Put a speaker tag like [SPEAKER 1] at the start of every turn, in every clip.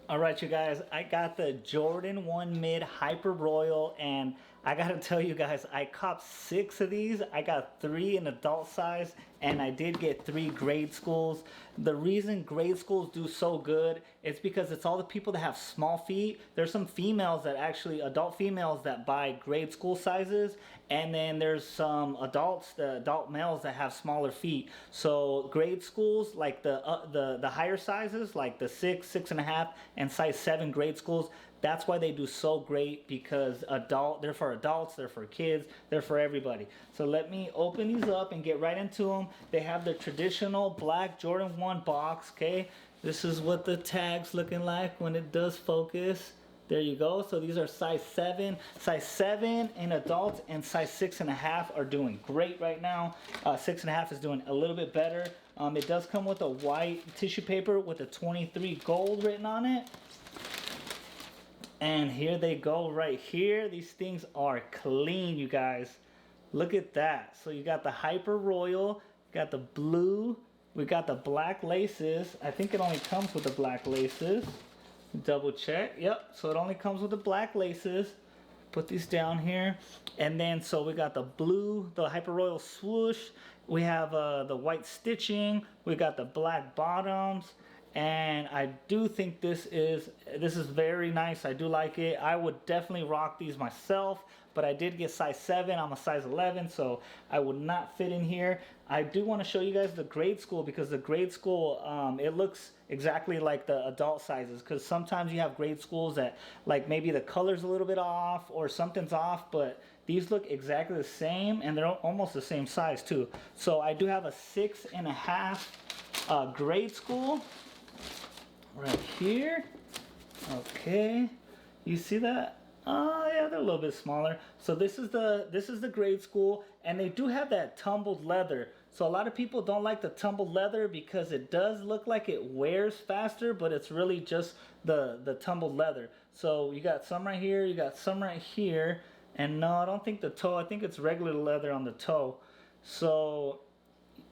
[SPEAKER 1] All right, you guys, I got the Jordan 1 Mid Hyper Royal, and I gotta tell you guys, I copped 6 of these. I got 3 in adult size, and I did get 3 grade schools. The reason grade schools do so good is because it's all the people that have small feet. There's some females that actually, adult females that buy grade school sizes, and then there's some adults, the adult males that have smaller feet. So grade schools, like the higher sizes, like the 6, 6.5, and size 7 grade schools, that's why they do so great, because they're for adults, they're for kids, they're for everybody. So let me open these up and get right into them. They have the traditional black Jordan 1 box, okay? This is what the tag's looking like when it does focus. There you go. So these are size 7. Size 7 in adults and size 6.5 are doing great right now. 6.5 is doing a little bit better. It does come with a white tissue paper with a 23 gold written on it. And here they go right here. These things are clean, you guys. Look at that. So you got the Hyper Royal, got the blue, we got the black laces. I think it only comes with the black laces. Double check. Yep, so it only comes with the black laces. Put these down here. And then so we got the blue, the Hyper Royal swoosh. We have the white stitching. We got the black bottoms. And I do think this is very nice. I do like it. I would definitely rock these myself, but I did get size 7. I'm a size 11, so I would not fit in here. I do want to show you guys the grade school, because the grade school, it looks exactly like the adult sizes, because sometimes you have grade schools that, like, maybe the color's a little bit off or something's off, but these look exactly the same, and they're almost the same size too. So I do have a 6.5 grade school right here. Okay, you see that? Oh yeah, they're a little bit smaller. So this is the grade school, and they do have that tumbled leather. So a lot of people don't like the tumbled leather because it does look like it wears faster, but it's really just the tumbled leather. So you got some right here, you got some right here, and no, I don't think the toe, I think it's regular leather on the toe. So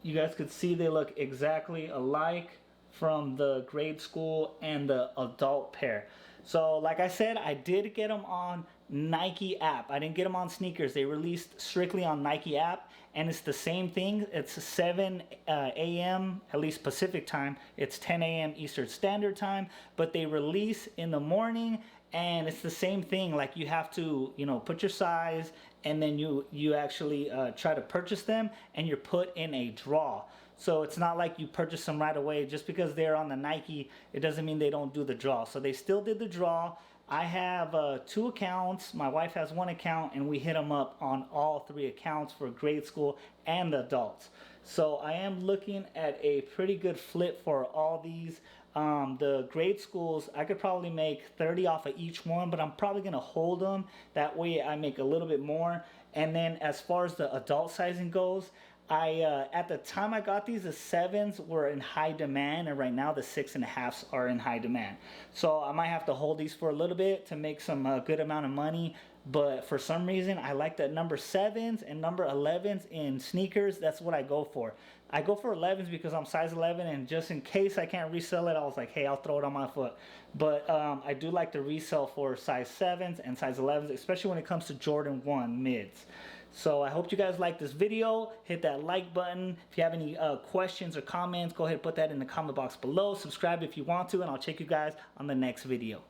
[SPEAKER 1] you guys could see they look exactly alike from the grade school and the adult pair. So like I said, I did get them on Nike app. I didn't get them on sneakers. They released strictly on Nike app, and it's the same thing. It's 7 a.m. at least Pacific time. It's 10 a.m. Eastern Standard Time, but they release in the morning, and it's the same thing. Like, you have to, you know, put your size, and then you actually try to purchase them, and you're put in a draw. So it's not like you purchase them right away. Just because they're on the Nike, it doesn't mean they don't do the draw. So they still did the draw. I have 2 accounts. My wife has 1 account, and we hit them up on all 3 accounts for grade school and the adults. So I am looking at a pretty good flip for all these. The grade schools, I could probably make 30 off of each one, but I'm probably going to hold them. That way I make a little bit more. And then as far as the adult sizing goes, at the time I got these, the 7s were in high demand, and right now the 6.5s are in high demand. So I might have to hold these for a little bit to make some good amount of money. But for some reason, I like the number 7s and number 11s in sneakers. That's what I go for. I go for 11s because I'm size 11, and just in case I can't resell it, I was like, hey, I'll throw it on my foot. But I do like to resell for size 7s and size 11s, especially when it comes to Jordan 1 mids. So I hope you guys like this video. Hit that like button. If you have any questions or comments, go ahead and put that in the comment box below. Subscribe if you want to, and I'll check you guys on the next video.